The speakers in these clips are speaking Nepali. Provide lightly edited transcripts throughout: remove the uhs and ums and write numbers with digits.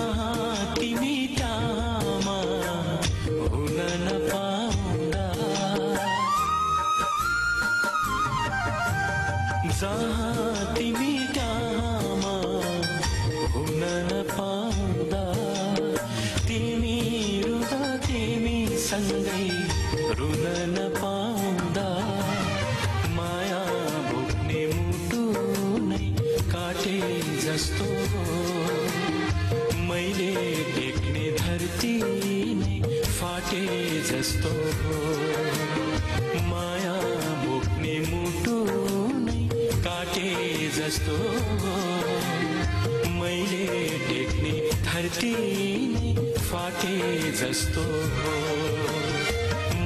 जहाँ तिमी टामा हुन नपाउँदा, जहाँ तिमी टामा हुन नपाउँदा, तिमी रुँदा तिमी सँगै रुन नपाउँदा, माया बोक्ने मुटु नै काटे जस्तो हो, मैले देख्ने धरती नै फाटे जस्तो हो, माया बोक्ने मुटु नै काटे जस्तो हो, मैले देख्ने धरती नै फाटे जस्तो हो,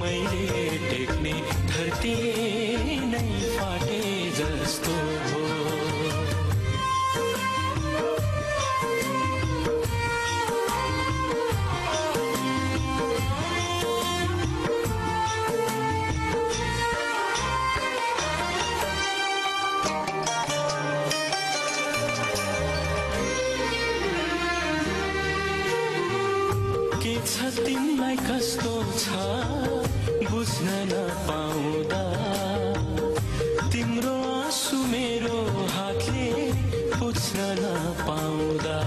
मैले देख्ने धरती नै फाटे जस्तो हो। के छ तिमीलाई कस्तो छ बुझ्न नपाउँदा, तिम्रो आँसु मेरो हातले पुछ्न नपाउँदा,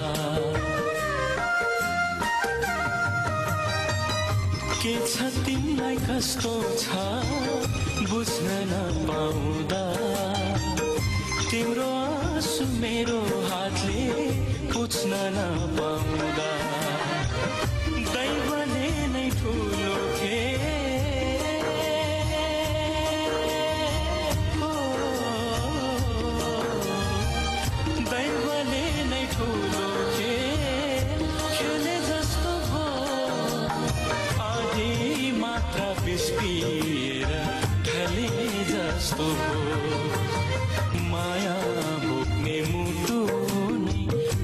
के छ तिमीलाई कस्तो छ बुझ्न नपाउँदा, तिम्रो आँसु मेरो हातले पुछ्न नपाउँदा, दैवले नै ठुलो खेल, दैवले नै ठुलो खेल खेले जस्तो हो, आधी मात्र विष पिएर ढले जस्तो हो, माया बोक्ने मुटु नै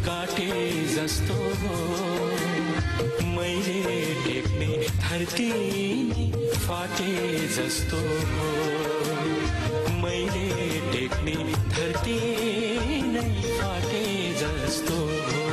काटे जस्तो हो, मैले देख्ने धरती नै फाटे जस्तो हो, मैले देख्ने धरती नै फाटे जस्तो हो।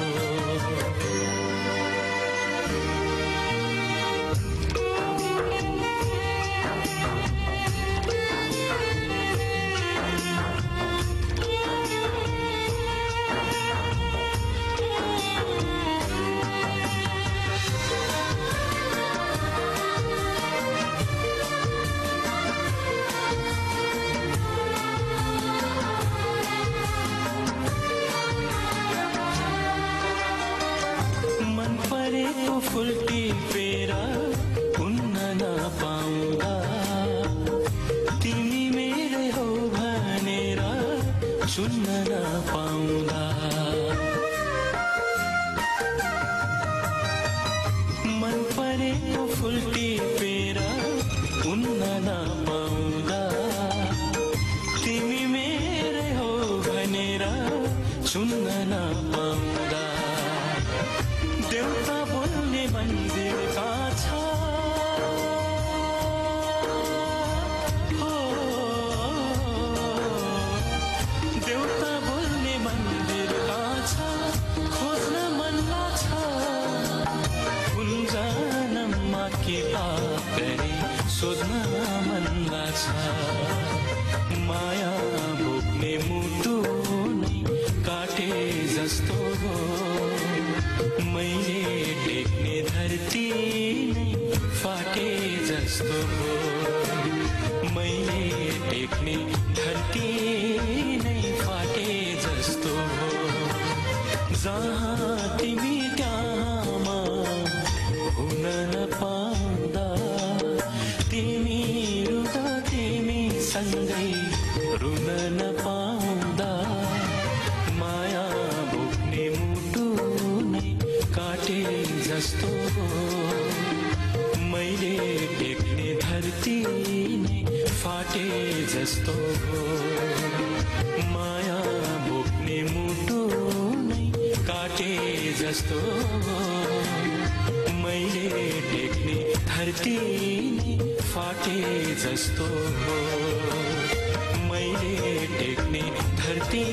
फुल टिपेर उन्न नपाउँदा, तिमी मेरै हो भनेर चुन्न नपाउँदा, मन परेको फुल टिपेर उन्न नपाउँदा, तिमी मेरै हो भनेर चुन्न नपाउँदा, देउता बोल्ने मन्दिर का छ हो, देउता बोल्ने मन्दिर का छ, खोज्न मन लाग्छ, कुन जन्ममा के पाप गरे सोध्न मन लाग्छ, माया बोक्ने मुटु नै काटे जस्तो हो, मैले देख्ने धरती नै फाटे जस्तो हो, मैले देख्ने धरती नै फाटे जस्तो हो, जहाँ तिमी टामा हुन नपाउँदा, तिमी रुँदा तिमी सँगै रुन नपाउँदा, माया बोक्ने मुटु नै काटे जस्तो हो, मैले देख्ने धरती नै फाटे जस्तो हो, माया बोक्ने मुटु नै काटे जस्तो हो, मैले देख्ने धरती नै फाटे जस्तो हो, मैले देख्ने धरती